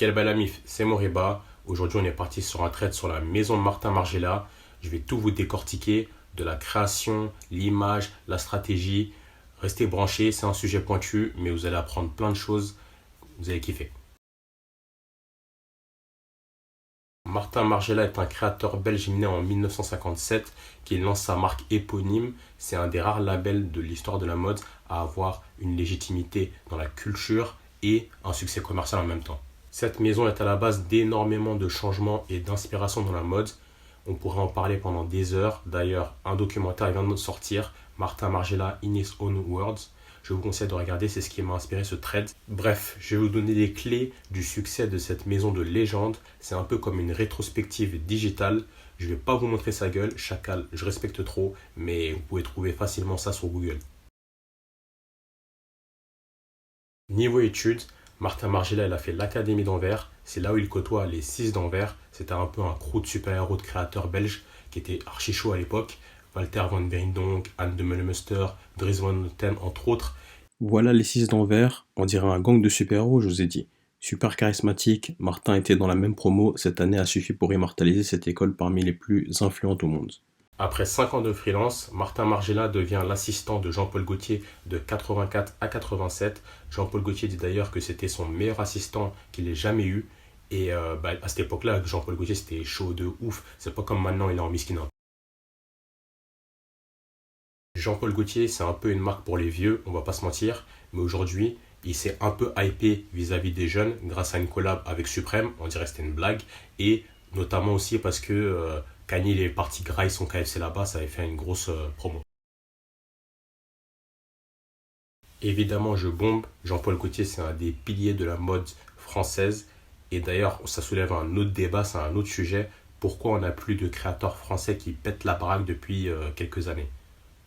Quel bel ami, c'est Moriba. Aujourd'hui, on est parti sur un trade sur la maison de Martin Margiela. Je vais tout vous décortiquer, de la création, l'image, la stratégie. Restez branchés, c'est un sujet pointu, mais vous allez apprendre plein de choses. Vous allez kiffer. Martin Margiela est un créateur belge né en 1957 qui lance sa marque éponyme. C'est un des rares labels de l'histoire de la mode à avoir une légitimité dans la culture et un succès commercial en même temps. Cette maison est à la base d'énormément de changements et d'inspiration dans la mode. On pourrait en parler pendant des heures. D'ailleurs, un documentaire vient de sortir, Martin Margiela in his own words. Je vous conseille de regarder, c'est ce qui m'a inspiré ce trade. Bref, je vais vous donner les clés du succès de cette maison de légende. C'est un peu comme une rétrospective digitale. Je ne vais pas vous montrer sa gueule, chacal, je respecte trop, mais vous pouvez trouver facilement ça sur Google. Niveau études, Martin Margiela il a fait l'Académie d'Anvers. C'est là où il côtoie les 6 d'Anvers. C'était un peu un crew de super-héros de créateurs belges qui était archi chaud à l'époque. Walter van Beirendonck, Anne de Meulemeester, Dries Van Noten, entre autres. Voilà les 6 d'Anvers, on dirait un gang de super-héros, je vous ai dit. Super charismatique, Martin était dans la même promo, cette année a suffi pour immortaliser cette école parmi les plus influentes au monde. Après 5 ans de freelance, Martin Margiela devient l'assistant de Jean-Paul Gaultier de 84 à 87. Jean-Paul Gaultier dit d'ailleurs que c'était son meilleur assistant qu'il ait jamais eu. Et à cette époque-là, Jean-Paul Gaultier c'était chaud de ouf. C'est pas comme maintenant, il est en miskin. Jean-Paul Gaultier, c'est un peu une marque pour les vieux, on va pas se mentir. Mais aujourd'hui, il s'est un peu hypé vis-à-vis des jeunes grâce à une collab avec Suprême. On dirait que c'était une blague. Et notamment aussi parce que Kanye il est parti grailler son KFC là-bas, ça avait fait une grosse promo. Évidemment, je bombe. Jean-Paul Gaultier, c'est un des piliers de la mode française. Et d'ailleurs, ça soulève un autre débat, c'est un autre sujet. Pourquoi on n'a plus de créateurs français qui pètent la baraque depuis quelques années?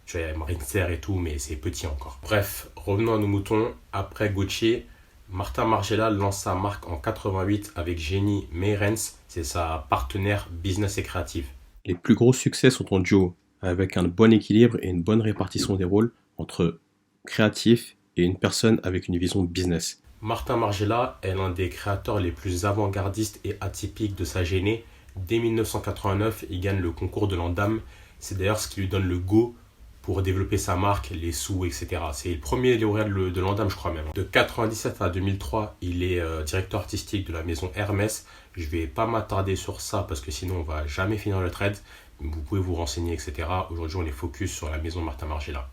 Tu vois, il y a Marine Serre et tout, mais c'est petit encore. Bref, revenons à nos moutons. Après Gaultier, Martin Margiela lance sa marque en 88 avec Jenny Meyrens. C'est sa partenaire business et créative. Les plus gros succès sont en duo, avec un bon équilibre et une bonne répartition des rôles entre créatif et une personne avec une vision business. Martin Margiela est l'un des créateurs les plus avant-gardistes et atypiques de sa génie. Dès 1989, il gagne le concours de l'Andam. C'est d'ailleurs ce qui lui donne le go pour développer sa marque, les sous, etc. C'est le premier lauréat de l'Andam, je crois même. De 97 à 2003, il est directeur artistique de la maison Hermès. Je vais pas m'attarder sur ça parce que sinon on va jamais finir le trade. Vous pouvez vous renseigner, etc. Aujourd'hui, on est focus sur la maison Martin Margiela.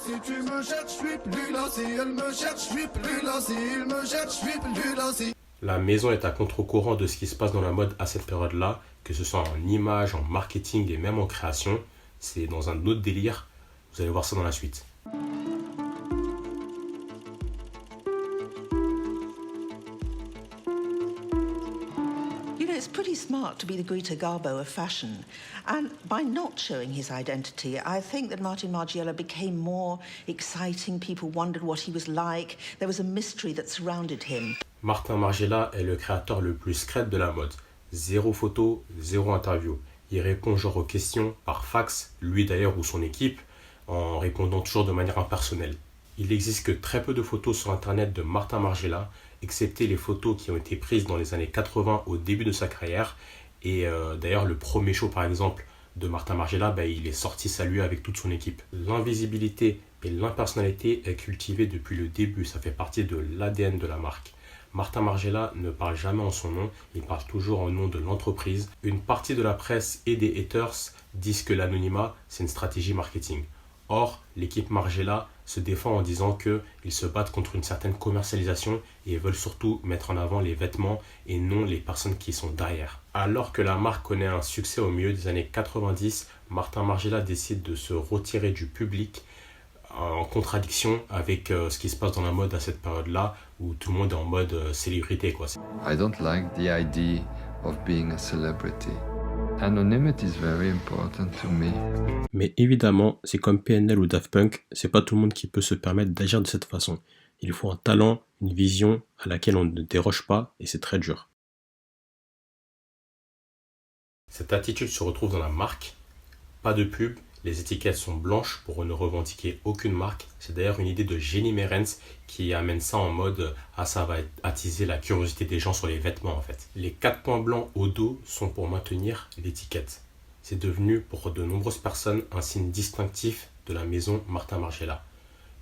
Si tu me cherches, je suis plus là. Si elle me cherche, je suis plus là. Si il me cherche, je suis plus là. La maison est à contre-courant de ce qui se passe dans la mode à cette période-là, que ce soit en image, en marketing et même en création. C'est dans un autre délire. Vous allez voir ça dans la suite. You know, it's pretty smart to be the Greta Garbo of fashion. And by not showing his identity, I think that Martin Margiela became more exciting. People wondered what he was like. There was a mystery that surrounded him. Martin Margiela est le créateur le plus secret de la mode. Zéro photo, zéro interview. Il répond genre aux questions par fax, lui d'ailleurs ou son équipe, en répondant toujours de manière impersonnelle. Il n'existe que très peu de photos sur internet de Martin Margiela, excepté les photos qui ont été prises dans les années 80 au début de sa carrière. Et d'ailleurs, le premier show par exemple de Martin Margiela, il est sorti saluer avec toute son équipe. L'invisibilité et l'impersonnalité est cultivée depuis le début, ça fait partie de l'ADN de la marque. Martin Margiela ne parle jamais en son nom, il parle toujours en nom de l'entreprise. Une partie de la presse et des haters disent que l'anonymat, c'est une stratégie marketing. Or, l'équipe Margiela se défend en disant qu'ils se battent contre une certaine commercialisation et veulent surtout mettre en avant les vêtements et non les personnes qui sont derrière. Alors que la marque connaît un succès au milieu des années 90, Martin Margiela décide de se retirer du public en contradiction avec ce qui se passe dans la mode à cette période-là où tout le monde est en mode célébrité, quoi. I don't like the idea of being a celebrity. Anonymity is very important to me. Mais évidemment, c'est comme PNL ou Daft Punk, c'est pas tout le monde qui peut se permettre d'agir de cette façon. Il faut un talent, une vision à laquelle on ne déroge pas et c'est très dur. Cette attitude se retrouve dans la marque. Pas de pub, Les étiquettes sont blanches pour ne revendiquer aucune marque. C'est d'ailleurs une idée de Jenny Merens qui amène ça en mode « Ah, ça va attiser la curiosité des gens sur les vêtements en fait ». Les 4 points blancs au dos sont pour maintenir l'étiquette. C'est devenu pour de nombreuses personnes un signe distinctif de la maison Martin Margiela.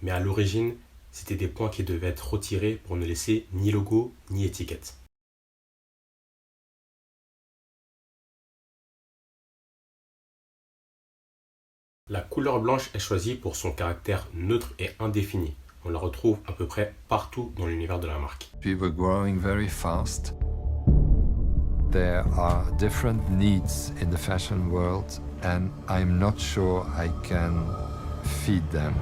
Mais à l'origine, c'était des points qui devaient être retirés pour ne laisser ni logo ni étiquette. La couleur blanche est choisie pour son caractère neutre et indéfini. On la retrouve à peu près partout dans l'univers de la marque. We were growing very fast. There are different needs in the fashion world, and I'm not sure I can feed them.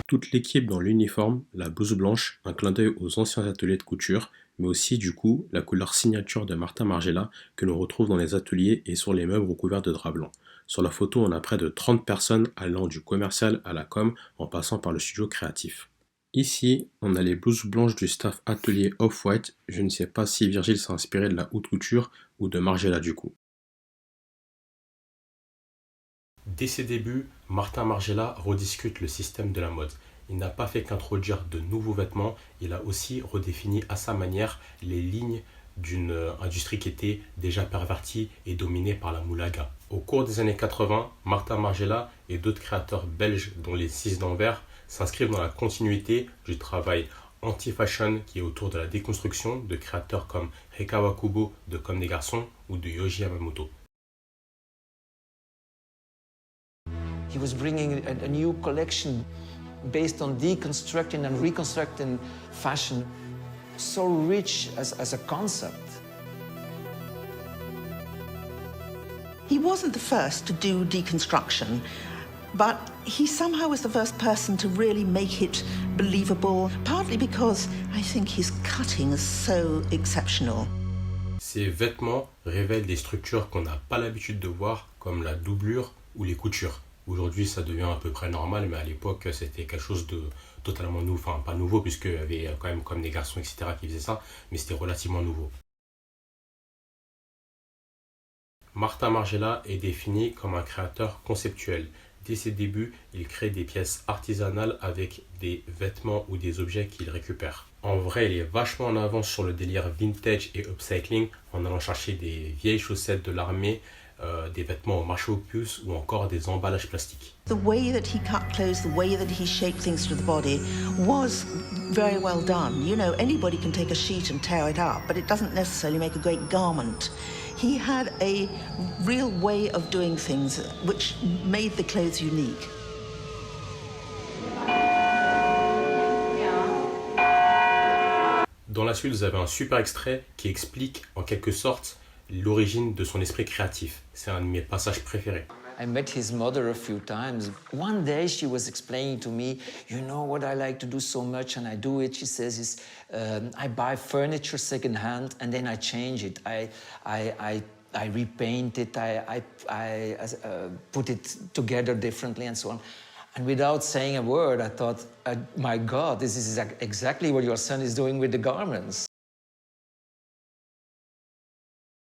Toute l'équipe dans l'uniforme, la blouse blanche, un clin d'œil aux anciens ateliers de couture, mais aussi du coup la couleur signature de Martin Margiela que l'on retrouve dans les ateliers et sur les meubles recouverts de drap blanc. Sur la photo, on a près de 30 personnes allant du commercial à la com en passant par le studio créatif. Ici, on a les blouses blanches du staff atelier Off-White. Je ne sais pas si Virgile s'est inspiré de la haute couture ou de Margiela du coup. Dès ses débuts, Martin Margiela rediscute le système de la mode. Il n'a pas fait qu'introduire de nouveaux vêtements, il a aussi redéfini à sa manière les lignes d'une industrie qui était déjà pervertie et dominée par la moulaga. Au cours des années 80, Martin Margiela et d'autres créateurs belges, dont les 6 d'Anvers, s'inscrivent dans la continuité du travail anti-fashion qui est autour de la déconstruction de créateurs comme Reka Kubo de Comme des Garçons ou de Yohji Yamamoto. He was bringing a new collection based on deconstructing and reconstructing fashion, so rich as a concept. He wasn't the first to do deconstruction, but he somehow was the first person to really make it believable, partly because I think his cutting is so exceptional. Ces vêtements révèlent des structures qu'on n'a pas l'habitude de voir, comme la doublure ou les coutures. Aujourd'hui, ça devient à peu près normal, mais à l'époque, c'était quelque chose de totalement nouveau. Enfin, pas nouveau, puisqu'il y avait quand même comme des garçons, etc., qui faisaient ça, mais c'était relativement nouveau. Martin Margiela est défini comme un créateur conceptuel. Dès ses débuts, il crée des pièces artisanales avec des vêtements ou des objets qu'il récupère. En vrai, il est vachement en avance sur le délire vintage et upcycling, en allant chercher des vieilles chaussettes de l'armée, des vêtements au marché aux puces ou encore des emballages plastiques. The way that he cut clothes, the way that he shaped things to the body was very well done. You know, anybody can take a sheet and tear it up, but it doesn't necessarily make a great garment. He had a real way of doing things which made the clothes unique. Dans la suite, vous avez un super extrait qui explique en quelque sorte l'origine de son esprit créatif. C'est un de mes passages préférés. I met his mother a few times. One day she was explaining to me, you know what I like to do so much, and I do it, she says, is I buy furniture secondhand and then I change it. I repaint it, I put it together differently and so on. And without saying a word, I thought, my God, this is exactly what your son is doing with the garments.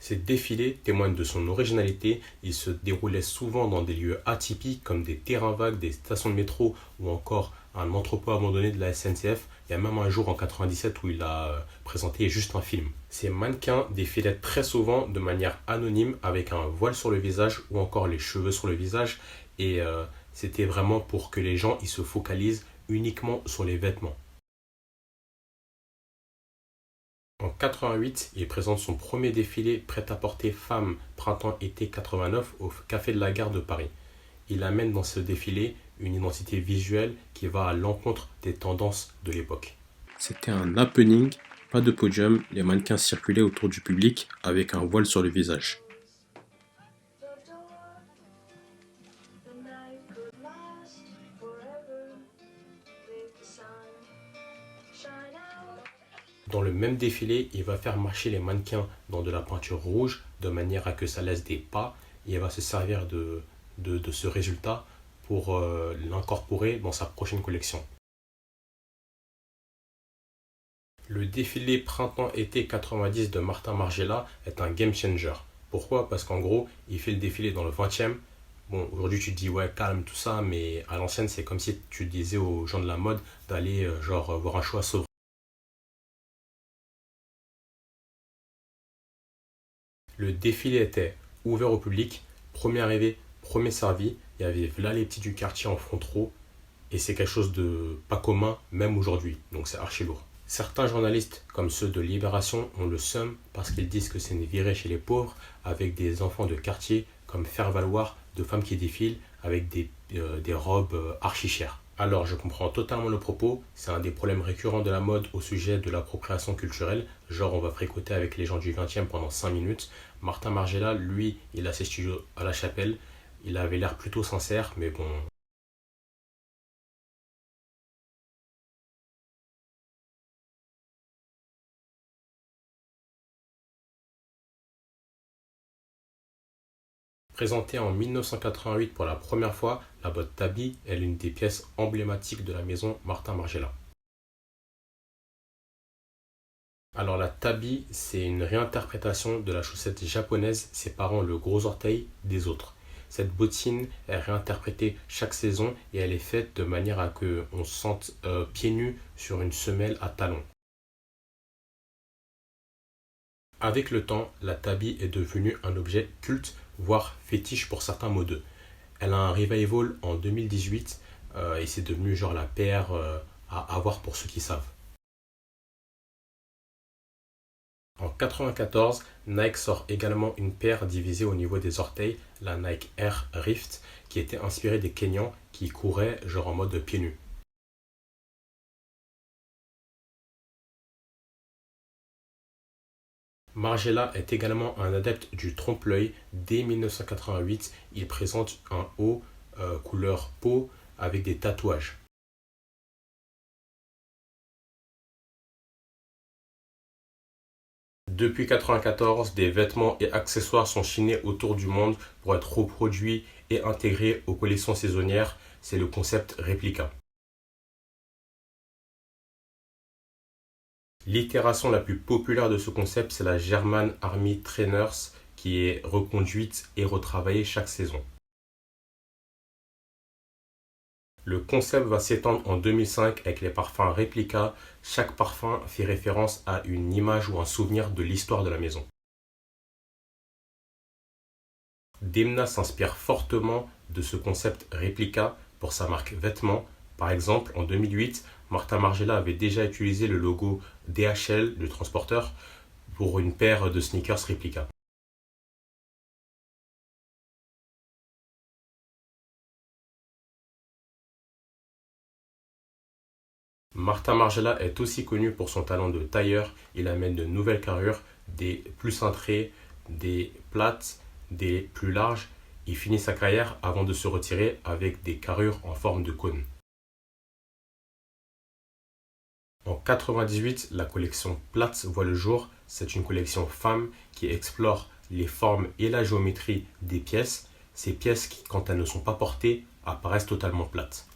Ces défilés témoignent de son originalité. Il se déroulait souvent dans des lieux atypiques comme des terrains vagues, des stations de métro ou encore un entrepôt abandonné de la SNCF. Il y a même un jour en 97 où il a présenté juste un film. Ces mannequins défilaient très souvent de manière anonyme avec un voile sur le visage ou encore les cheveux sur le visage. Et c'était vraiment pour que les gens ils se focalisent uniquement sur les vêtements. En 88, il présente son premier défilé prêt-à-porter femme printemps-été 89 au Café de la Gare de Paris. Il amène dans ce défilé une identité visuelle qui va à l'encontre des tendances de l'époque. C'était un happening, pas de podium, les mannequins circulaient autour du public avec un voile sur le visage. Dans le même défilé, il va faire marcher les mannequins dans de la peinture rouge de manière à que ça laisse des pas et il va se servir de ce résultat pour l'incorporer dans sa prochaine collection. Le défilé printemps-été 90 de Martin Margiela est un game changer. Pourquoi ? Parce qu'en gros, il fait le défilé dans le 20e, Bon, aujourd'hui tu te dis ouais, calme, tout ça, mais à l'ancienne, c'est comme si tu disais aux gens de la mode d'aller voir un show à Sevres. Le défilé était ouvert au public, premier arrivé, premier servi. Il y avait là les petits du quartier en front row, et c'est quelque chose de pas commun, même aujourd'hui. Donc c'est archi lourd. Certains journalistes, comme ceux de Libération, ont le seum parce qu'ils disent que c'est une virée chez les pauvres, avec des enfants de quartier, comme faire valoir de femmes qui défilent avec des robes archi chères. Alors je comprends totalement le propos, c'est un des problèmes récurrents de la mode au sujet de l'appropriation culturelle, genre on va fricoter avec les gens du 20e pendant 5 minutes. Martin Margiela, lui, il a ses studios à La Chapelle, il avait l'air plutôt sincère, mais bon. Présentée en 1988 pour la première fois, la botte Tabi est l'une des pièces emblématiques de la maison Martin Margiela. Alors la tabi, c'est une réinterprétation de la chaussette japonaise séparant le gros orteil des autres. Cette bottine est réinterprétée chaque saison et elle est faite de manière à que on se sente pieds nus sur une semelle à talons. Avec le temps, la tabi est devenue un objet culte, voire fétiche pour certains modeux. Elle a un revival en 2018 et c'est devenu genre la paire à avoir pour ceux qui savent. En 1994, Nike sort également une paire divisée au niveau des orteils, la Nike Air Rift, qui était inspirée des Kenyans qui couraient genre en mode pieds nus. Margiela est également un adepte du trompe-l'œil. Dès 1988, il présente un haut couleur peau avec des tatouages. Depuis 1994, des vêtements et accessoires sont chinés autour du monde pour être reproduits et intégrés aux collections saisonnières. C'est le concept réplica. L'itération la plus populaire de ce concept, c'est la German Army Trainers qui est reconduite et retravaillée chaque saison. Le concept va s'étendre en 2005 avec les parfums réplica. Chaque parfum fait référence à une image ou un souvenir de l'histoire de la maison. Demna s'inspire fortement de ce concept réplica pour sa marque vêtements. Par exemple, en 2008, Martin Margiela avait déjà utilisé le logo DHL, le transporteur, pour une paire de sneakers réplica. Martin Margiela est aussi connu pour son talent de tailleur. Il amène de nouvelles carrures, des plus cintrées, des plates, des plus larges. Il finit sa carrière avant de se retirer avec des carrures en forme de cône. En 1998, la collection Platz voit le jour. C'est une collection femme qui explore les formes et la géométrie des pièces. Ces pièces qui, quand elles ne sont pas portées, apparaissent totalement plates.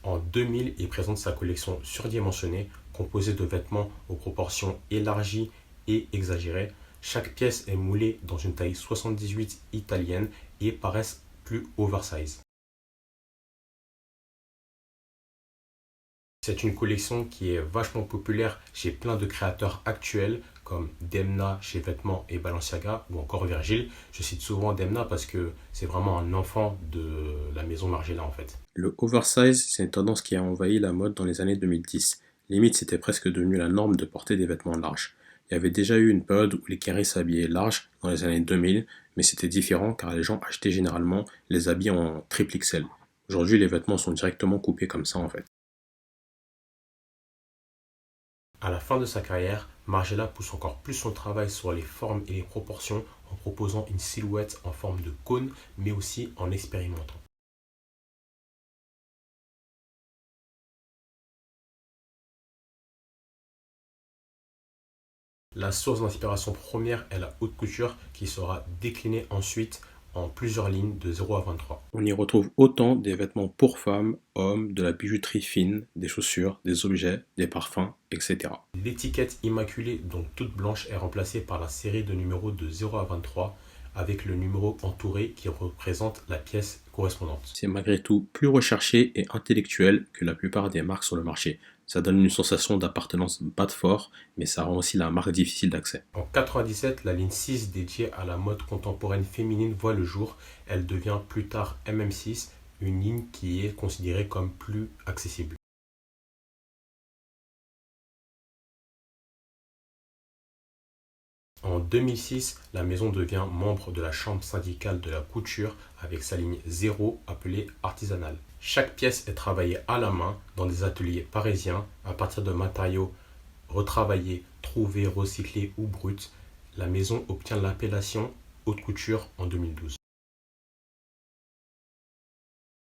En 2000, il présente sa collection surdimensionnée, composée de vêtements aux proportions élargies et exagérées. Chaque pièce est moulée dans une taille 78 italienne et paraissent plus oversize. C'est une collection qui est vachement populaire chez plein de créateurs actuels comme Demna chez Vêtements et Balenciaga ou encore Virgil. Je cite souvent Demna parce que c'est vraiment un enfant de la maison Margiela en fait. Le oversize, c'est une tendance qui a envahi la mode dans les années 2010. Limite, c'était presque devenu la norme de porter des vêtements larges. Il y avait déjà eu une période où les Kerry s'habillaient large dans les années 2000, mais c'était différent car les gens achetaient généralement les habits en triple XL. Aujourd'hui, les vêtements sont directement coupés comme ça en fait. À la fin de sa carrière, Margiela pousse encore plus son travail sur les formes et les proportions en proposant une silhouette en forme de cône, mais aussi en expérimentant. La source d'inspiration première est la haute couture qui sera déclinée ensuite en plusieurs lignes de 0 à 23. On y retrouve autant des vêtements pour femmes, hommes, de la bijouterie fine, des chaussures, des objets, des parfums, etc. L'étiquette immaculée, donc toute blanche, est remplacée par la série de numéros de 0 à 23 avec le numéro entouré qui représente la pièce correspondante. C'est malgré tout plus recherché et intellectuel que la plupart des marques sur le marché. Ça donne une sensation d'appartenance bas de fort, mais ça rend aussi la marque difficile d'accès. En 97, la ligne 6 dédiée à la mode contemporaine féminine voit le jour. Elle devient plus tard MM6, une ligne qui est considérée comme plus accessible. En 2006, la maison devient membre de la chambre syndicale de la couture avec sa ligne 0 appelée artisanale. Chaque pièce est travaillée à la main dans des ateliers parisiens à partir de matériaux retravaillés, trouvés, recyclés ou bruts. La maison obtient l'appellation haute couture en 2012.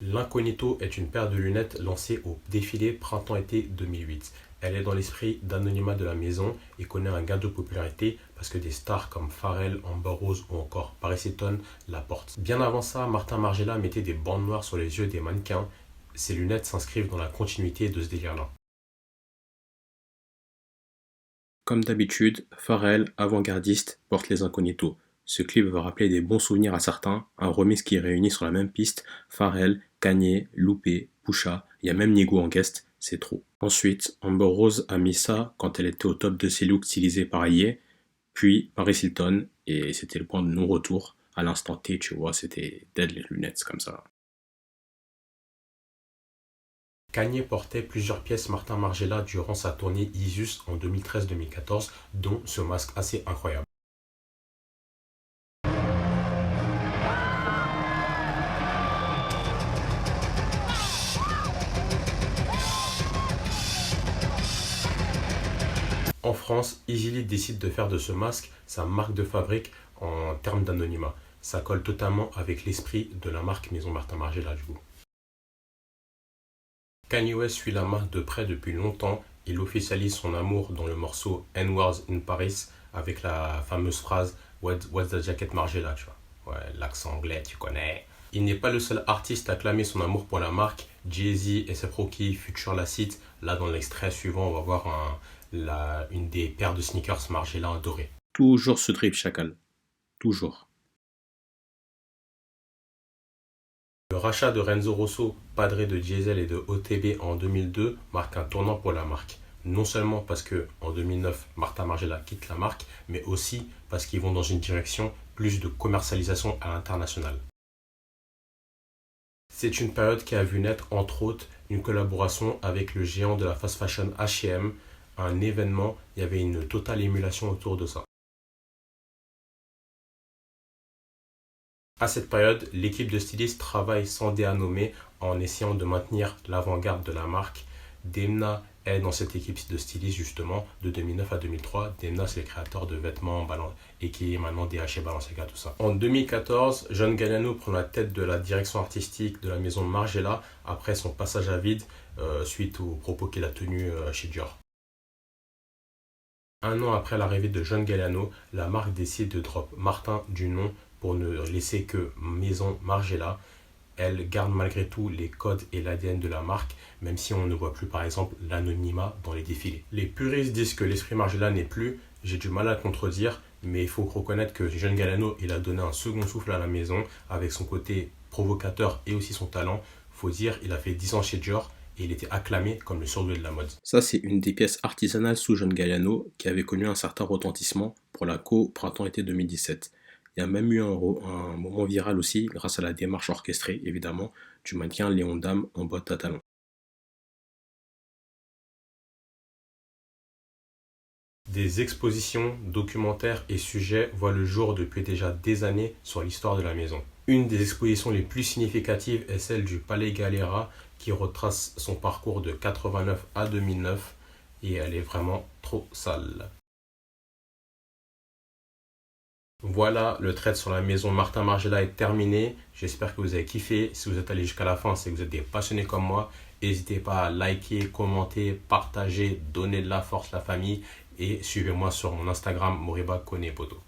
L'Incognito est une paire de lunettes lancée au défilé printemps-été 2008. Elle est dans l'esprit d'anonymat de la maison et connaît un gain de popularité parce que des stars comme Pharrell, Amber Rose ou encore Paris Hilton la portent. Bien avant ça, Martin Margiela mettait des bandes noires sur les yeux des mannequins. Ces lunettes s'inscrivent dans la continuité de ce délire-là. Comme d'habitude, Pharrell, avant-gardiste, porte les Incognito. Ce clip va rappeler des bons souvenirs à certains, un remix qui réunit sur la même piste Pharrell, Kanye, Loupé, Pusha, il y a même Nigo en guest, c'est trop. Ensuite, Amber Rose a mis ça quand elle était au top de ses looks stylisés par Ye, puis Paris Hilton, et c'était le point de non-retour. À l'instant T, tu vois, c'était dead les lunettes comme ça. Kanye portait plusieurs pièces Martin Margiela durant sa tournée Isus en 2013-2014, dont ce masque assez incroyable. En France, Easylit décide de faire de ce masque sa marque de fabrique en termes d'anonymat. Ça colle totalement avec l'esprit de la marque Maison Martin Margiela du coup. Kanye West suit la marque de près depuis longtemps. Il officialise son amour dans le morceau N-Words in Paris avec la fameuse phrase What's the jacket Margiela, tu vois. Ouais, l'accent anglais, tu connais. Il n'est pas le seul artiste à clamer son amour pour la marque. Jay-Z, A$AP Rocky, Future la cite. Là, dans l'extrait suivant, on va voir une des paires de sneakers Margiela dorées. Toujours ce drip chacal. Toujours. Le rachat de Renzo Rosso, padré de Diesel et de OTB en 2002, marque un tournant pour la marque. Non seulement parce que en 2009, Martin Margiela quitte la marque, mais aussi parce qu'ils vont dans une direction plus de commercialisation à l'international. C'est une période qui a vu naître, entre autres, une collaboration avec le géant de la fast fashion H&M, un événement, il y avait une totale émulation autour de ça. À cette période, l'équipe de stylistes travaille sans dé à nommer en essayant de maintenir l'avant-garde de la marque. Demna est dans cette équipe de stylistes justement de 2009 à 2003. Demna, c'est le créateur de vêtements et qui est maintenant DH et Balenciaga, tout ça. En 2014, John Galliano prend la tête de la direction artistique de la maison Margiela après son passage à vide suite aux propos qu'il a tenus chez Dior. Un an après l'arrivée de John Galliano, la marque décide de drop Martin du nom pour ne laisser que Maison Margiela. Elle garde malgré tout les codes et l'ADN de la marque, même si on ne voit plus par exemple l'anonymat dans les défilés. Les puristes disent que l'esprit Margiela n'est plus, j'ai du mal à contredire, mais il faut reconnaître que John Galliano, il a donné un second souffle à la maison avec son côté provocateur et aussi son talent. Faut dire, il a fait 10 ans chez Dior et il était acclamé comme le surdoué de la mode. Ça, c'est une des pièces artisanales sous John Galliano qui avait connu un certain retentissement pour la printemps-été 2017. Il y a même eu un moment viral aussi, grâce à la démarche orchestrée, évidemment, du mannequin Léon Dame en bottes à talons. Des expositions, documentaires et sujets voient le jour depuis déjà des années sur l'histoire de la maison. Une des expositions les plus significatives est celle du Palais Galera qui retrace son parcours de 89 à 2009 et elle est vraiment trop sale. Voilà, le trade sur la maison Martin Margiela est terminé. J'espère que vous avez kiffé. Si vous êtes allé jusqu'à la fin, c'est que vous êtes des passionnés comme moi. N'hésitez pas à liker, commenter, partager, donner de la force à la famille et suivez-moi sur mon Instagram Moriba Konepoto.